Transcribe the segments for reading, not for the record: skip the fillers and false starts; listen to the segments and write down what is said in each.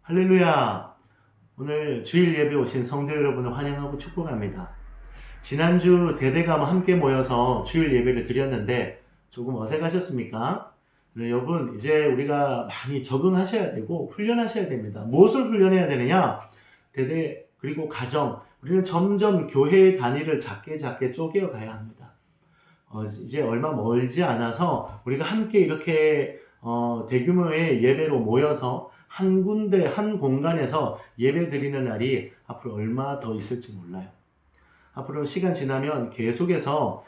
할렐루야! 오늘 주일 예배 오신 성도 여러분을 환영하고 축복합니다. 지난주 대대감 함께 모여서 주일 예배를 드렸는데 조금 어색하셨습니까? 네, 여러분 이제 우리가 많이 적응하셔야 되고 훈련하셔야 됩니다. 무엇을 훈련해야 되느냐? 대대 그리고 가정, 우리는 점점 교회의 단위를 작게 쪼개어 가야 합니다. 이제 얼마 멀지 않아서 우리가 함께 이렇게 대규모의 예배로 모여서 한 군데, 한 공간에서 예배 드리는 날이 앞으로 얼마 더 있을지 몰라요. 앞으로 시간 지나면 계속해서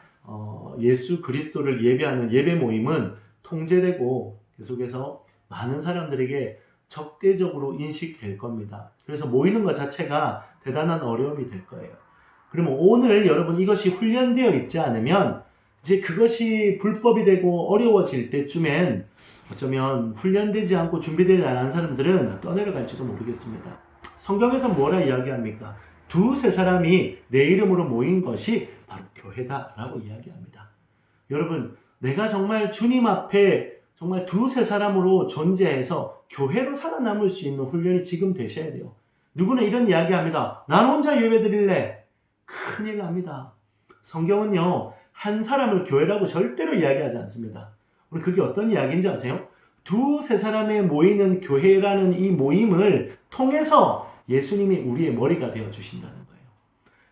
예수 그리스도를 예배하는 예배 모임은 통제되고 계속해서 많은 사람들에게 적대적으로 인식될 겁니다. 그래서 모이는 것 자체가 대단한 어려움이 될 거예요. 그러면 오늘 여러분 이것이 훈련되어 있지 않으면 이제 그것이 불법이 되고 어려워질 때쯤엔 어쩌면 훈련되지 않고 준비되지 않은 사람들은 떠내려갈지도 모르겠습니다. 성경에서 뭐라 이야기합니까? 두세 사람이 내 이름으로 모인 것이 바로 교회다라고 이야기합니다. 여러분, 내가 정말 주님 앞에 정말 두세 사람으로 존재해서 교회로 살아남을 수 있는 훈련이 지금 되셔야 돼요. 누구는 이런 이야기합니다. 난 혼자 예배 드릴래. 큰일 납니다. 성경은요, 한 사람을 교회라고 절대로 이야기하지 않습니다. 우리 그게 어떤 이야기인지 아세요? 두세 사람의 모이는 교회라는 이 모임을 통해서 예수님이 우리의 머리가 되어 주신다는 거예요.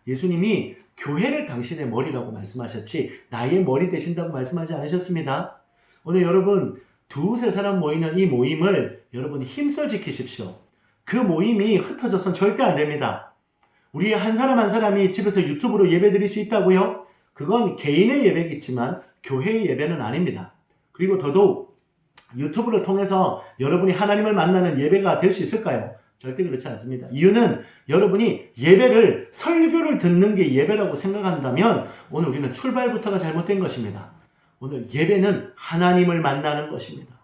예수님이 교회를 당신의 머리라고 말씀하셨지 나의 머리 되신다고 말씀하지 않으셨습니다. 오늘 여러분 두세 사람 모이는 이 모임을 여러분이 힘써 지키십시오. 그 모임이 흩어져선 절대 안 됩니다. 우리 한 사람 한 사람이 집에서 유튜브로 예배 드릴 수 있다고요? 그건 개인의 예배겠지만 교회의 예배는 아닙니다. 그리고 더더욱 유튜브를 통해서 여러분이 하나님을 만나는 예배가 될 수 있을까요? 절대 그렇지 않습니다. 이유는 여러분이 예배를, 설교를 듣는 게 예배라고 생각한다면 오늘 우리는 출발부터가 잘못된 것입니다. 오늘 예배는 하나님을 만나는 것입니다.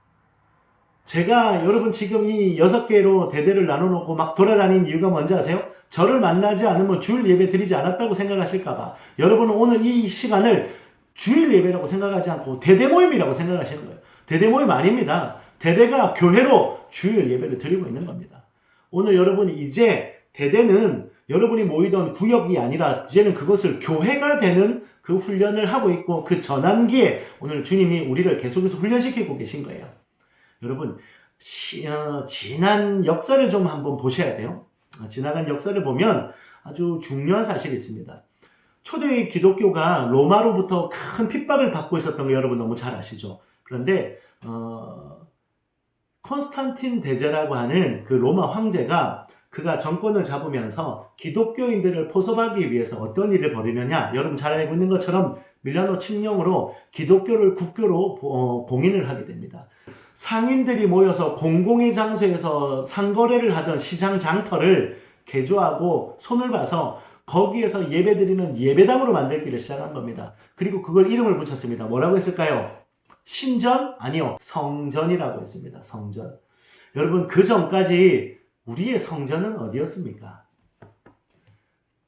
제가 여러분 지금 이 6개로 대대를 나눠놓고 막 돌아다니는 이유가 뭔지 아세요? 저를 만나지 않으면 주일 예배 드리지 않았다고 생각하실까봐. 여러분은 오늘 이 시간을 주일 예배라고 생각하지 않고 대대 모임이라고 생각하시는 거예요. 대대 모임 아닙니다. 대대가 교회로 주일 예배를 드리고 있는 겁니다. 오늘 여러분이 이제 대대는 여러분이 모이던 구역이 아니라 이제는 그것을 교회가 되는 그 훈련을 하고 있고 그 전환기에 오늘 주님이 우리를 계속해서 훈련시키고 계신 거예요. 여러분 지난 역사를 좀 한번 보셔야 돼요. 지나간 역사를 보면 아주 중요한 사실이 있습니다. 초대 기독교가 로마로부터 큰 핍박을 받고 있었던 거 여러분 너무 잘 아시죠? 그런데 콘스탄틴 대제라고 하는 그 로마 황제가 그가 정권을 잡으면서 기독교인들을 포섭하기 위해서 어떤 일을 벌이느냐, 여러분 잘 알고 있는 것처럼 밀라노 칙령으로 기독교를 국교로 공인을 하게 됩니다. 상인들이 모여서 공공의 장소에서 상거래를 하던 시장 장터를 개조하고 손을 봐서 거기에서 예배드리는 예배당으로 만들기를 시작한 겁니다. 그리고 그걸 이름을 붙였습니다. 뭐라고 했을까요? 신전? 아니요. 성전이라고 했습니다. 성전. 여러분 그 전까지 우리의 성전은 어디였습니까?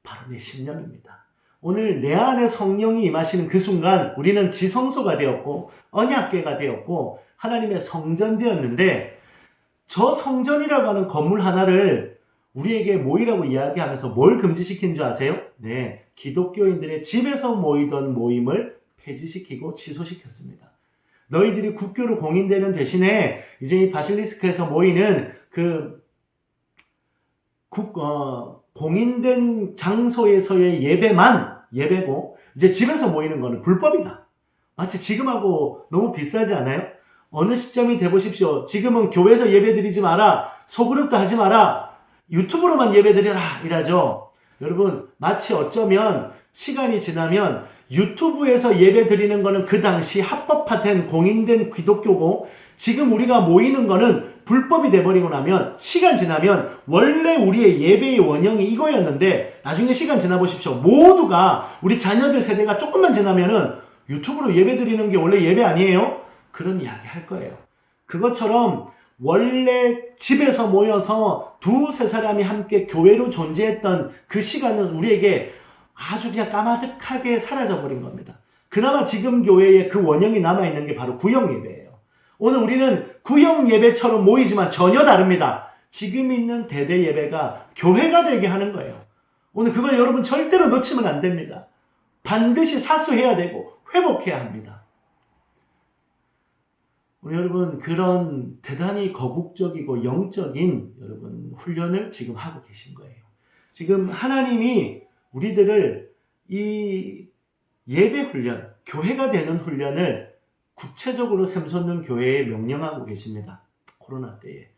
바로 내 심령입니다. 오늘 내 안에 성령이 임하시는 그 순간 우리는 지성소가 되었고 언약궤가 되었고 하나님의 성전 되었는데 저 성전이라고 하는 건물 하나를 우리에게 모이라고 이야기하면서 뭘 금지시킨 줄 아세요? 네, 기독교인들의 집에서 모이던 모임을 폐지시키고 취소시켰습니다. 너희들이 국교로 공인되는 대신에 이제 이 바실리스크에서 모이는 그 공인된 장소에서의 예배만 예배고 이제 집에서 모이는 거는 불법이다. 마치 지금하고 너무 비슷하지 않아요? 어느 시점이 돼보십시오. 지금은 교회에서 예배 드리지 마라. 소그룹도 하지 마라. 유튜브로만 예배 드려라. 이라죠. 여러분 마치 어쩌면 시간이 지나면 유튜브에서 예배 드리는 거는 그 당시 합법화된 공인된 기독교고 지금 우리가 모이는 거는 불법이 돼버리고 나면 시간 지나면 원래 우리의 예배의 원형이 이거였는데 나중에 시간 지나보십시오. 모두가 우리 자녀들 세대가 조금만 지나면은 유튜브로 예배 드리는 게 원래 예배 아니에요? 그런 이야기 할 거예요. 그것처럼 원래 집에서 모여서 두세 사람이 함께 교회로 존재했던 그 시간은 우리에게 아주 그냥 까마득하게 사라져버린 겁니다. 그나마 지금 교회에 그 원형이 남아있는 게 바로 구역 예배예요. 오늘 우리는 구역 예배처럼 모이지만 전혀 다릅니다. 지금 있는 대대 예배가 교회가 되게 하는 거예요. 오늘 그걸 여러분 절대로 놓치면 안 됩니다. 반드시 사수해야 되고 회복해야 합니다. 우리 여러분 그런 대단히 거국적이고 영적인 여러분 훈련을 지금 하고 계신 거예요. 지금 하나님이 우리들을 이 예배 훈련, 교회가 되는 훈련을 구체적으로 샘솟는 교회에 명령하고 계십니다. 코로나 때에.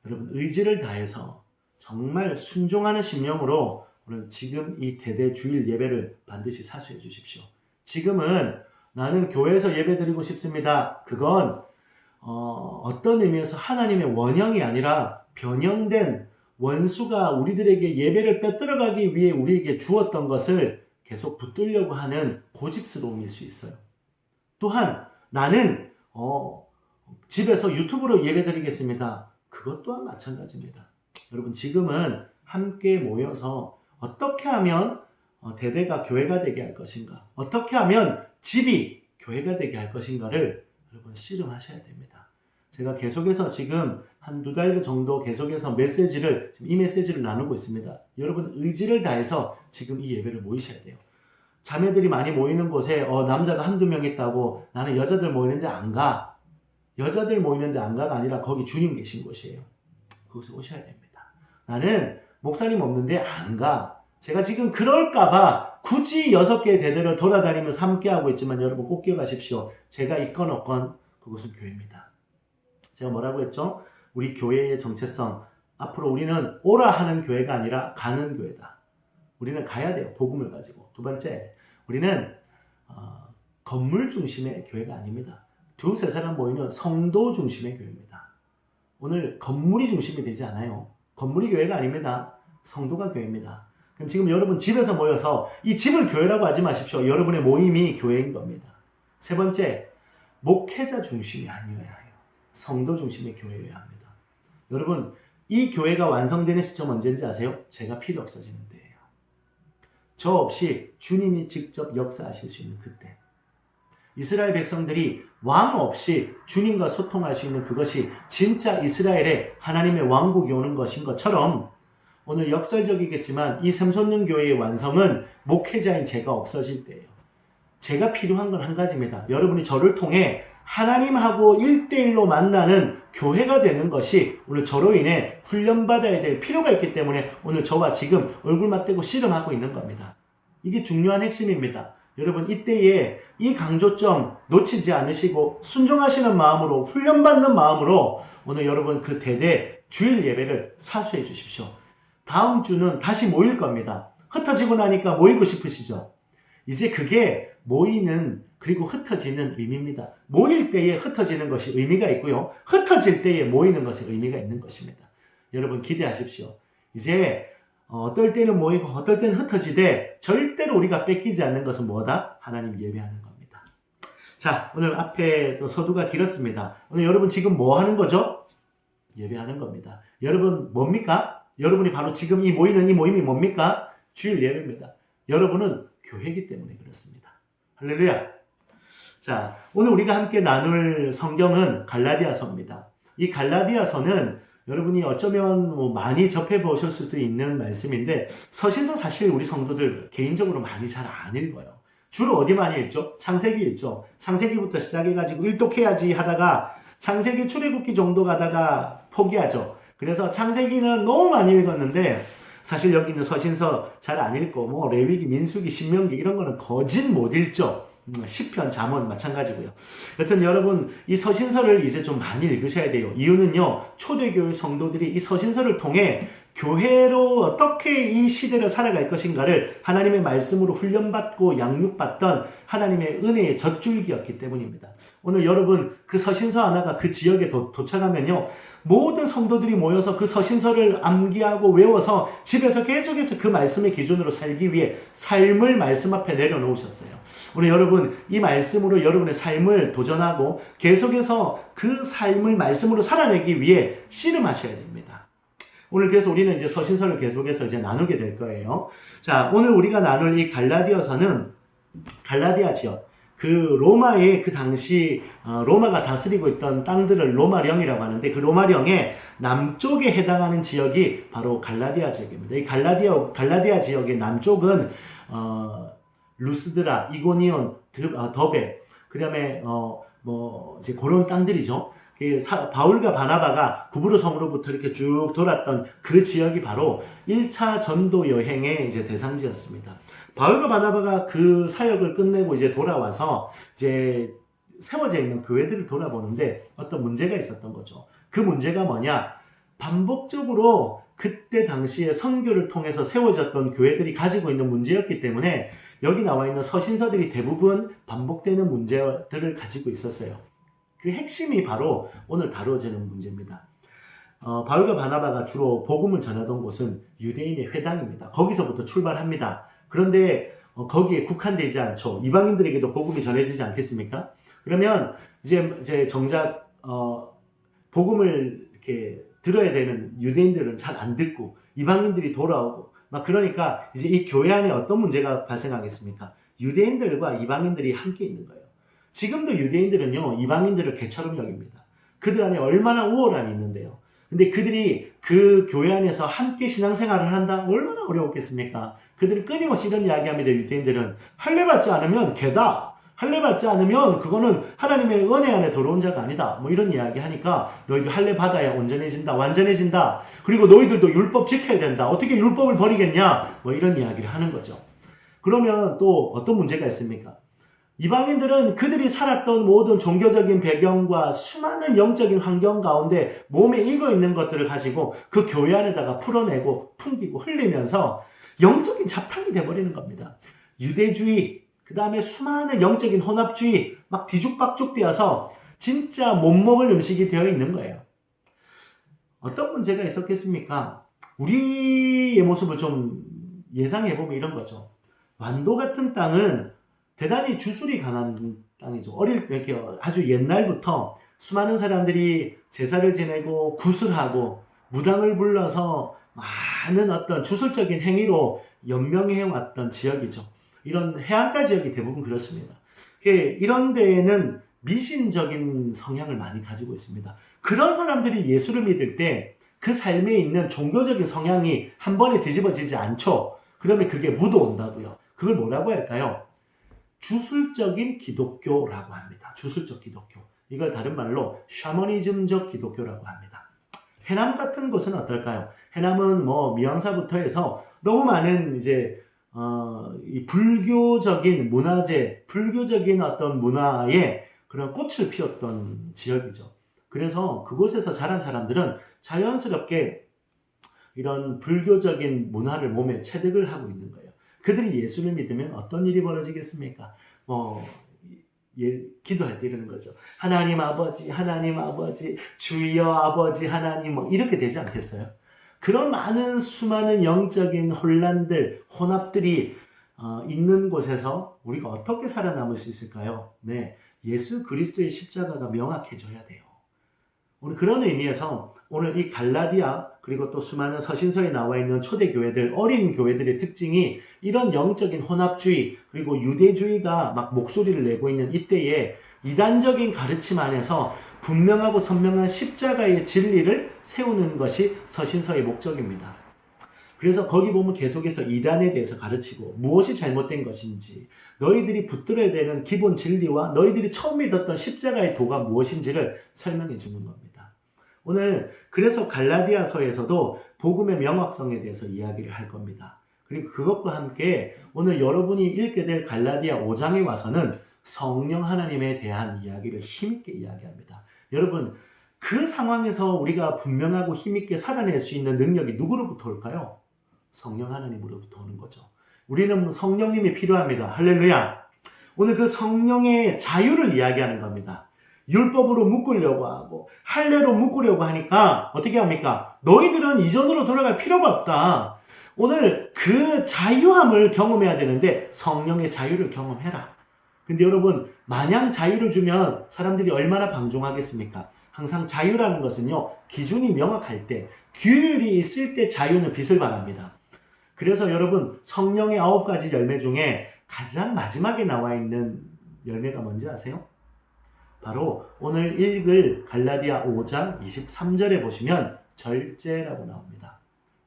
여러분 의지를 다해서 정말 순종하는 심령으로 오늘 지금 이 대대 주일 예배를 반드시 사수해 주십시오. 지금은 나는 교회에서 예배 드리고 싶습니다. 그건 어떤 의미에서 하나님의 원형이 아니라 변형된 원수가 우리들에게 예배를 빼들어가기 위해 우리에게 주었던 것을 계속 붙들려고 하는 고집스러움일 수 있어요. 또한 나는 집에서 유튜브로 예배 드리겠습니다. 그것 또한 마찬가지입니다. 여러분 지금은 함께 모여서 어떻게 하면 대대가 교회가 되게 할 것인가, 어떻게 하면 집이 교회가 되게 할 것인가를 여러분 씨름하셔야 됩니다. 제가 계속해서 지금 한 2달 정도 계속해서 지금 이 메시지를 나누고 있습니다. 여러분 의지를 다해서 지금 이 예배를 모이셔야 돼요. 자매들이 많이 모이는 곳에 남자가 한두 명 있다고 나는 여자들 모이는데 안 가. 여자들 모이는데 안 가가 아니라 거기 주님 계신 곳이에요. 그곳에 오셔야 됩니다. 나는 목사님 없는데 안 가. 제가 지금 그럴까봐 굳이 6개의 대대를 돌아다니면서 함께하고 있지만 여러분 꼭 기억하십시오. 제가 있건 없건 그곳은 교회입니다. 제가 뭐라고 했죠? 우리 교회의 정체성, 앞으로 우리는 오라 하는 교회가 아니라 가는 교회다. 우리는 가야 돼요. 복음을 가지고. 두 번째, 우리는 건물 중심의 교회가 아닙니다. 2-3사람 모이면 성도 중심의 교회입니다. 오늘 건물이 중심이 되지 않아요. 건물이 교회가 아닙니다. 성도가 교회입니다. 그럼 지금 여러분 집에서 모여서 이 집을 교회라고 하지 마십시오. 여러분의 모임이 교회인 겁니다. 세 번째, 목회자 중심이 아니어야 해요. 성도 중심의 교회여야 합니다. 여러분 이 교회가 완성되는 시점 언제인지 아세요? 제가 필요 없어지는 때예요. 저 없이 주님이 직접 역사하실 수 있는 그때. 이스라엘 백성들이 왕 없이 주님과 소통할 수 있는 그것이 진짜 이스라엘의 하나님의 왕국이 오는 것인 것처럼 오늘 역설적이겠지만 이 샘솟는 교회의 완성은 목회자인 제가 없어질 때예요. 제가 필요한 건 한 가지입니다. 여러분이 저를 통해 하나님하고 1대1로 만나는 교회가 되는 것이 오늘 저로 인해 훈련받아야 될 필요가 있기 때문에 오늘 저와 지금 얼굴 맞대고 씨름하고 있는 겁니다. 이게 중요한 핵심입니다. 여러분 이때에 이 강조점 놓치지 않으시고 순종하시는 마음으로 훈련받는 마음으로 오늘 여러분 그 대대 주일 예배를 사수해 주십시오. 다음 주는 다시 모일 겁니다. 흩어지고 나니까 모이고 싶으시죠? 이제 그게 모이는 그리고 흩어지는 의미입니다. 모일 때에 흩어지는 것이 의미가 있고요. 흩어질 때에 모이는 것에 의미가 있는 것입니다. 여러분 기대하십시오. 이제 어떨 때는 모이고 어떨 때는 흩어지되 절대로 우리가 뺏기지 않는 것은 뭐다? 하나님 예배하는 겁니다. 자, 오늘 앞에 또 서두가 길었습니다. 오늘 여러분 지금 뭐 하는 거죠? 예배하는 겁니다. 여러분 뭡니까? 여러분이 바로 지금 이 모임이 뭡니까? 주일 예배입니다. 여러분은 교회이기 때문에 그렇습니다. 할렐루야. 자, 오늘 우리가 함께 나눌 성경은 갈라디아서입니다. 이 갈라디아서는 여러분이 어쩌면 많이 접해보실 수도 있는 말씀인데 서신서 사실 우리 성도들 개인적으로 많이 잘 안 읽어요. 주로 어디 많이 읽죠? 창세기 읽죠. 창세기부터 시작해가지고 일독해야지 하다가 창세기 출애굽기 정도 가다가 포기하죠. 그래서 창세기는 너무 많이 읽었는데 사실 여기 있는 서신서 잘 안 읽고 레위기, 민수기, 신명기 이런 거는 거진 못 읽죠. 시편, 잠언 마찬가지고요. 여튼 여러분 이 서신서를 이제 좀 많이 읽으셔야 돼요. 이유는요, 초대교회 성도들이 이 서신서를 통해 교회로 어떻게 이 시대를 살아갈 것인가를 하나님의 말씀으로 훈련받고 양육받던 하나님의 은혜의 젖줄기였기 때문입니다. 오늘 여러분 그 서신서 하나가 그 지역에 도착하면요, 모든 성도들이 모여서 그 서신서를 암기하고 외워서 집에서 계속해서 그 말씀의 기준으로 살기 위해 삶을 말씀 앞에 내려놓으셨어요. 오늘 여러분 이 말씀으로 여러분의 삶을 도전하고 계속해서 그 삶을 말씀으로 살아내기 위해 씨름하셔야 됩니다. 오늘 그래서 우리는 이제 서신서를 계속해서 이제 나누게 될 거예요. 자, 오늘 우리가 나눌 이 갈라디아서는 갈라디아 지역, 그 로마의 그 당시 로마가 다스리고 있던 땅들을 로마령이라고 하는데 그 로마령의 남쪽에 해당하는 지역이 바로 갈라디아 지역입니다. 이 갈라디아 지역의 남쪽은 루스드라, 이고니온, 더베, 그다음에 이제 그런 땅들이죠. 바울과 바나바가 구브로 섬으로부터 이렇게 쭉 돌았던 그 지역이 바로 1차 전도 여행의 이제 대상지였습니다. 바울과 바나바가 그 사역을 끝내고 이제 돌아와서 이제 세워져 있는 교회들을 돌아보는데 어떤 문제가 있었던 거죠. 그 문제가 뭐냐? 반복적으로 그때 당시에 선교를 통해서 세워졌던 교회들이 가지고 있는 문제였기 때문에 여기 나와 있는 서신서들이 대부분 반복되는 문제들을 가지고 있었어요. 그 핵심이 바로 오늘 다루어지는 문제입니다. 바울과 바나바가 주로 복음을 전하던 곳은 유대인의 회당입니다. 거기서부터 출발합니다. 그런데 거기에 국한되지 않죠. 이방인들에게도 복음이 전해지지 않겠습니까? 그러면 이제 정작 복음을 이렇게 들어야 되는 유대인들은 잘 안 듣고 이방인들이 돌아오고 막 그러니까 이제 이 교회 안에 어떤 문제가 발생하겠습니까? 유대인들과 이방인들이 함께 있는 거예요. 지금도 유대인들은요, 이방인들을 개처럼 여깁니다. 그들 안에 얼마나 우월함이 있는데요. 근데 그들이 그 교회 안에서 함께 신앙생활을 한다? 얼마나 어려웠겠습니까? 그들이 끊임없이 이런 이야기합니다. 유대인들은 할례 받지 않으면 개다. 할례 받지 않으면 그거는 하나님의 은혜 안에 들어온 자가 아니다. 뭐 이런 이야기 하니까 너희들 할례 받아야 온전해진다. 완전해진다. 그리고 너희들도 율법 지켜야 된다. 어떻게 율법을 버리겠냐? 뭐 이런 이야기를 하는 거죠. 그러면 또 어떤 문제가 있습니까? 이방인들은 그들이 살았던 모든 종교적인 배경과 수많은 영적인 환경 가운데 몸에 익어 있는 것들을 가지고 그 교회 안에다가 풀어내고 풍기고 흘리면서 영적인 잡탕이 돼버리는 겁니다. 유대주의, 그 다음에 수많은 영적인 혼합주의 막 뒤죽박죽 되어서 진짜 못 먹을 음식이 되어 있는 거예요. 어떤 문제가 있었겠습니까? 우리의 모습을 좀 예상해보면 이런 거죠. 완도 같은 땅은 대단히 주술이 강한 땅이죠. 이렇게 아주 옛날부터 수많은 사람들이 제사를 지내고 구슬하고 무당을 불러서 많은 어떤 주술적인 행위로 연명해왔던 지역이죠. 이런 해안가 지역이 대부분 그렇습니다. 이런 데에는 미신적인 성향을 많이 가지고 있습니다. 그런 사람들이 예수를 믿을 때 그 삶에 있는 종교적인 성향이 한 번에 뒤집어지지 않죠. 그러면 그게 묻어온다고요. 그걸 뭐라고 할까요? 주술적인 기독교라고 합니다. 주술적 기독교. 이걸 다른 말로 샤머니즘적 기독교라고 합니다. 해남 같은 곳은 어떨까요? 해남은 미왕사부터 해서 너무 많은 이제 이 불교적인 문화재, 불교적인 어떤 문화에 그런 꽃을 피웠던 지역이죠. 그래서 그곳에서 자란 사람들은 자연스럽게 이런 불교적인 문화를 몸에 체득을 하고 있는 거예요. 그들이 예수를 믿으면 어떤 일이 벌어지겠습니까? 기도할 때 이러는 거죠. 하나님 아버지, 주여 아버지 하나님 이렇게 되지 않겠어요? 그런 많은 수많은 영적인 혼란들, 혼합들이 있는 곳에서 우리가 어떻게 살아남을 수 있을까요? 네, 예수 그리스도의 십자가가 명확해져야 돼요. 오늘 그런 의미에서 오늘 이 갈라디아 그리고 또 수많은 서신서에 나와 있는 초대교회들, 어린 교회들의 특징이 이런 영적인 혼합주의 그리고 유대주의가 막 목소리를 내고 있는 이때에 이단적인 가르침 안에서 분명하고 선명한 십자가의 진리를 세우는 것이 서신서의 목적입니다. 그래서 거기 보면 계속해서 이단에 대해서 가르치고 무엇이 잘못된 것인지 너희들이 붙들어야 되는 기본 진리와 너희들이 처음 믿었던 십자가의 도가 무엇인지를 설명해 주는 겁니다. 오늘 그래서 갈라디아서에서도 복음의 명확성에 대해서 이야기를 할 겁니다. 그리고 그것과 함께 오늘 여러분이 읽게 될 갈라디아 5장에 와서는 성령 하나님에 대한 이야기를 힘있게 이야기합니다. 여러분, 그 상황에서 우리가 분명하고 힘있게 살아낼 수 있는 능력이 누구로부터 올까요? 성령 하나님으로부터 오는 거죠. 우리는 성령님이 필요합니다. 할렐루야. 오늘 그 성령의 자유를 이야기하는 겁니다. 율법으로 묶으려고 하고 할례로 묶으려고 하니까 어떻게 합니까? 너희들은 이전으로 돌아갈 필요가 없다. 오늘 그 자유함을 경험해야 되는데 성령의 자유를 경험해라. 근데 여러분, 마냥 자유를 주면 사람들이 얼마나 방종하겠습니까? 항상 자유라는 것은요, 기준이 명확할 때, 규율이 있을 때 자유는 빛을 발합니다. 그래서 여러분, 성령의 9가지 열매 중에 가장 마지막에 나와 있는 열매가 뭔지 아세요? 바로 오늘 읽을 갈라디아 5장 23절에 보시면 절제라고 나옵니다.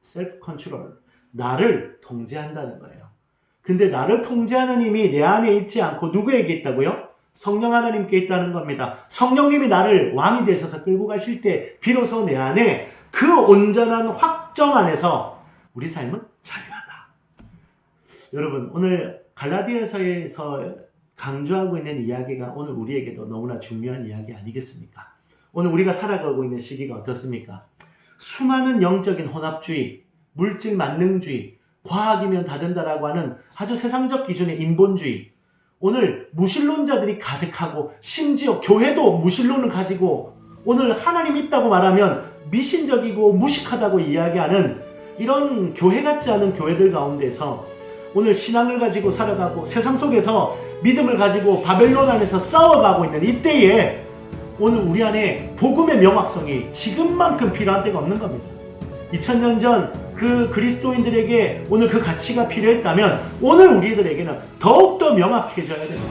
self control. 나를 통제한다는 거예요. 근데 나를 통제하는 힘이 내 안에 있지 않고 누구에게 있다고요? 성령 하나님께 있다는 겁니다. 성령님이 나를 왕이 되셔서 끌고 가실 때 비로소 내 안에 그 온전한 확정 안에서 우리 삶은 자유하다. 여러분, 오늘 갈라디아서에서 강조하고 있는 이야기가 오늘 우리에게도 너무나 중요한 이야기 아니겠습니까? 오늘 우리가 살아가고 있는 시기가 어떻습니까? 수많은 영적인 혼합주의, 물질 만능주의, 과학이면 다 된다라고 하는 아주 세상적 기준의 인본주의, 오늘 무신론자들이 가득하고 심지어 교회도 무신론을 가지고 오늘 하나님 있다고 말하면 미신적이고 무식하다고 이야기하는 이런 교회 같지 않은 교회들 가운데서 오늘 신앙을 가지고 살아가고 세상 속에서 믿음을 가지고 바벨론 안에서 싸워가고 있는 이때에 오늘 우리 안에 복음의 명확성이 지금만큼 필요한 때가 없는 겁니다. 2000년 전 그 그리스도인들에게 오늘 그 가치가 필요했다면 오늘 우리들에게는 더욱더 명확해져야 됩니다.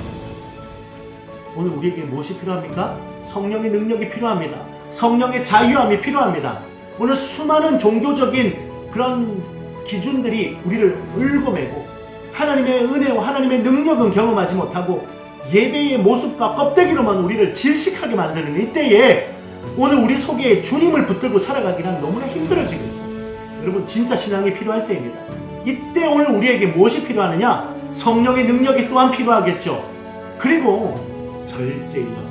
오늘 우리에게 무엇이 필요합니까? 성령의 능력이 필요합니다. 성령의 자유함이 필요합니다. 오늘 수많은 종교적인 그런 기준들이 우리를 얽어매고 하나님의 은혜와 하나님의 능력은 경험하지 못하고 예배의 모습과 껍데기로만 우리를 질식하게 만드는 이때에 오늘 우리 속에 주님을 붙들고 살아가기란 너무나 힘들어지고 있어요. 여러분, 진짜 신앙이 필요할 때입니다. 이때 오늘 우리에게 무엇이 필요하느냐? 성령의 능력이 또한 필요하겠죠. 그리고 절제예요.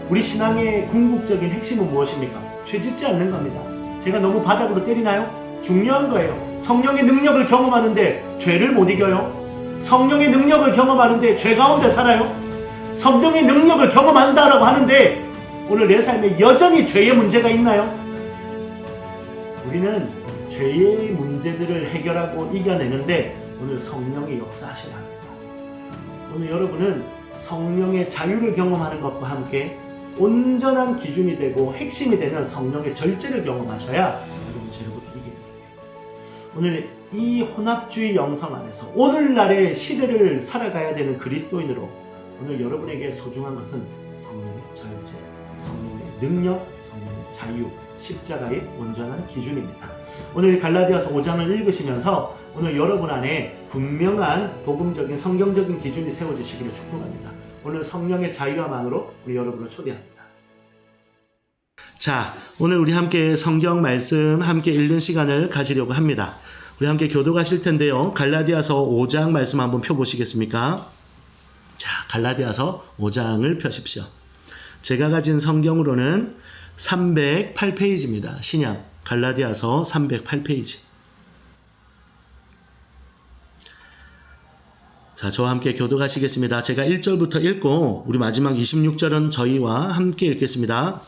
우리 신앙의 궁극적인 핵심은 무엇입니까? 죄 짓지 않는 겁니다. 제가 너무 바닥으로 때리나요? 중요한 거예요. 성령의 능력을 경험하는데 죄를 못 이겨요. 성령의 능력을 경험하는데 죄 가운데 살아요. 성령의 능력을 경험한다라고 하는데 오늘 내 삶에 여전히 죄의 문제가 있나요? 우리는 죄의 문제들을 해결하고 이겨내는데 오늘 성령이 역사하셔야 합니다. 오늘 여러분은 성령의 자유를 경험하는 것과 함께 온전한 기준이 되고 핵심이 되는 성령의 절제를 경험하셔야 여러분 죄로부터 이기게 됩니다. 오늘 이 혼합주의 영성 안에서 오늘날의 시대를 살아가야 되는 그리스도인으로 오늘 여러분에게 소중한 것은 성령의 절제, 성령의 능력, 성령의 자유, 십자가의 온전한 기준입니다. 오늘 갈라디아서 5장을 읽으시면서 오늘 여러분 안에 분명한 복음적인 성경적인 기준이 세워지시기를 축복합니다. 오늘 성령의 자유함으로 우리 여러분을 초대합니다. 자, 오늘 우리 함께 성경 말씀 함께 읽는 시간을 가지려고 합니다. 우리 함께 교독하실 텐데요. 갈라디아서 5장 말씀 한번 펴보시겠습니까? 자, 갈라디아서 5장을 펴십시오. 제가 가진 성경으로는 308페이지입니다. 신약 갈라디아서 308페이지. 자, 저와 함께 교독하시겠습니다. 제가 1절부터 읽고 우리 마지막 26절은 저희와 함께 읽겠습니다.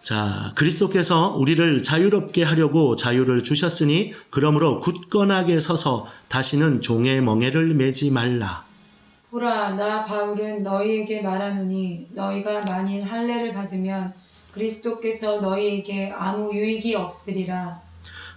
자, 그리스도께서 우리를 자유롭게 하려고 자유를 주셨으니 그러므로 굳건하게 서서 다시는 종의 멍에를 매지 말라. 보라, 나 바울은 너희에게 말하노니 너희가 만일 할례를 받으면 그리스도께서 너희에게 아무 유익이 없으리라.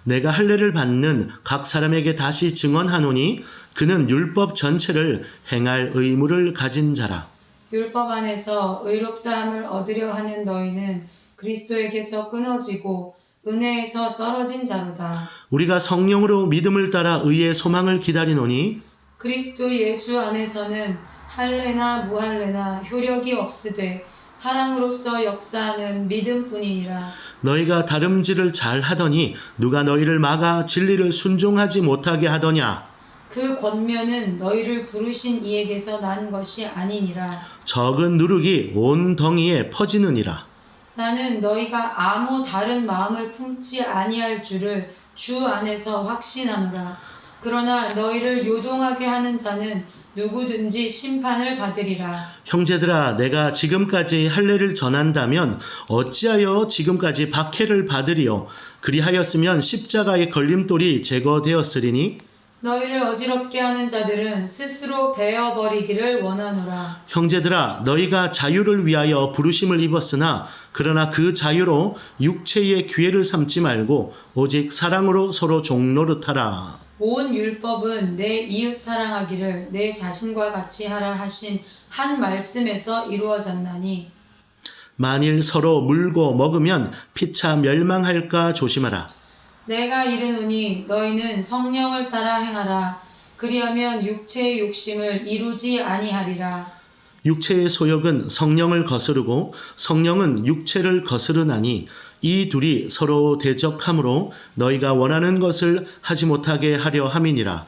내가 할례를 받는 각 사람에게 다시 증언하노니 그는 율법 전체를 행할 의무를 가진 자라. 율법 안에서 의롭다함을 얻으려 하는 너희는 그리스도에게서 끊어지고 은혜에서 떨어진 자로다. 우리가 성령으로 믿음을 따라 의의 소망을 기다리노니 그리스도 예수 안에서는 할례나 무할례나 효력이 없으되 사랑으로서 역사하는 믿음뿐이니라. 너희가 다름질을 잘 하더니 누가 너희를 막아 진리를 순종하지 못하게 하더냐. 그 권면은 너희를 부르신 이에게서 난 것이 아니니라. 적은 누룩이 온 덩이에 퍼지느니라. 나는 너희가 아무 다른 마음을 품지 아니할 줄을 주 안에서 확신하노라. 그러나 너희를 요동하게 하는 자는 누구든지 심판을 받으리라. 형제들아, 내가 지금까지 할례를 전한다면 어찌하여 지금까지 박해를 받으리요? 그리하였으면 십자가의 걸림돌이 제거되었으리니 너희를 어지럽게 하는 자들은 스스로 베어버리기를 원하노라. 형제들아, 너희가 자유를 위하여 부르심을 입었으나 그러나 그 자유로 육체의 기회를 삼지 말고 오직 사랑으로 서로 종노릇하라. 온 율법은 내 이웃 사랑하기를 내 자신과 같이 하라 하신 한 말씀에서 이루어졌나니 만일 서로 물고 먹으면 피차 멸망할까 조심하라. 내가 이르노니 너희는 성령을 따라 행하라. 그리하면 육체의 욕심을 이루지 아니하리라. 육체의 소욕은 성령을 거스르고 성령은 육체를 거스르나니 이 둘이 서로 대적하므로 너희가 원하는 것을 하지 못하게 하려 함이니라.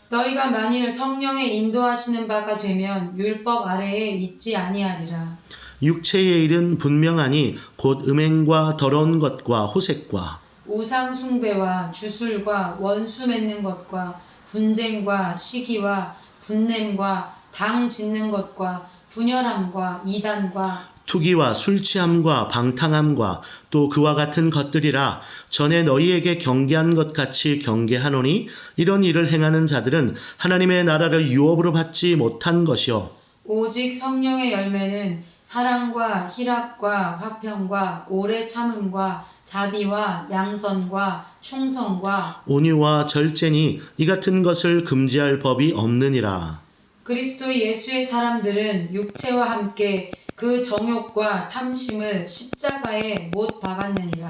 너희가 만일 성령의 인도하시는 바가 되면 율법 아래에 있지 아니하리라. 육체의 일은 분명하니 곧 음행과 더러운 것과 호색과 우상 숭배와 주술과 원수 맺는 것과 분쟁과 시기와 분냄과 당 짓는 것과 분열함과 이단과 투기와 술취함과 방탕함과 또 그와 같은 것들이라. 전에 너희에게 경계한 것 같이 경계하노니 이런 일을 행하는 자들은 하나님의 나라를 유업으로 받지 못한 것이요 오직 성령의 열매는 사랑과 희락과 화평과 오래 참음과 자비와 양선과 충성과 온유와 절제니 이 같은 것을 금지할 법이 없느니라. 그리스도 예수의 사람들은 육체와 함께 그 정욕과 탐심을 십자가에 못 박았느니라.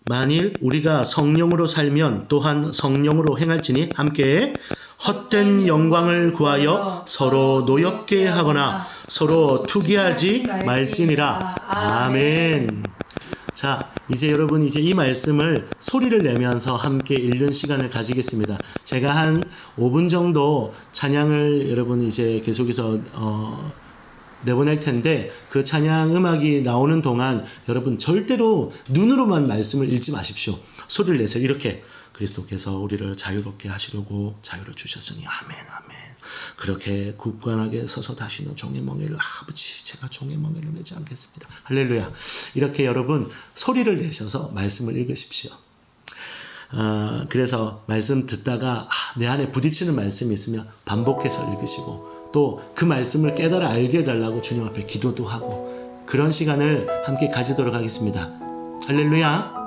만일 우리가 성령으로 살면 또한 성령으로 행할지니 함께 헛된 영광을 구하여 서로 노엽게 하거나 서로 투기하지 말지니라. 아멘. 자, 이제 여러분 이제 이 말씀을 소리를 내면서 함께 읽는 시간을 가지겠습니다. 제가 한 5분 정도 찬양을 여러분 이제 계속해서 내보낼 텐데 그 찬양 음악이 나오는 동안 여러분 절대로 눈으로만 말씀을 읽지 마십시오. 소리를 내서 이렇게 그리스도께서 우리를 자유롭게 하시려고 자유를 주셨으니 아멘 아멘. 그렇게 굳건하게 서서 다시는 종의 멍에를 아버지 제가 종의 멍에를 매지 않겠습니다. 할렐루야. 이렇게 여러분 소리를 내셔서 말씀을 읽으십시오. 그래서 말씀 듣다가 내 안에 부딪히는 말씀이 있으면 반복해서 읽으시고 또 그 말씀을 깨달아 알게 해달라고 주님 앞에 기도도 하고 그런 시간을 함께 가지도록 하겠습니다. 할렐루야.